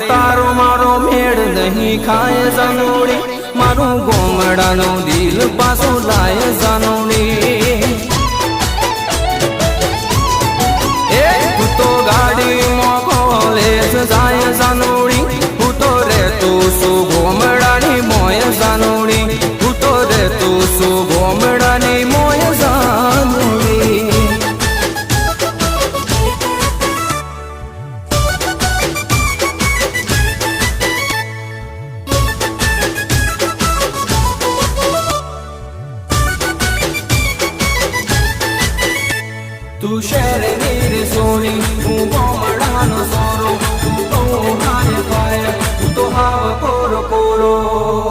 તારો મારો મેળ નહીં ખાય જાનોડી મારું ગોમડાનું દિલ પાછું લાય જાનોડી તું તો ગાડીમાં કોલેજ જાય જાનોડી હું તો રહેતું છું ગોમડાની મોય જાનોડી હું તો રહેતું છું ગોમડાની મોય જાનોડી તું શહેરની રે સોની હું ગોમડાનો સોરો તું તો હાય ખાય તું તો હાવ કોરો કોરો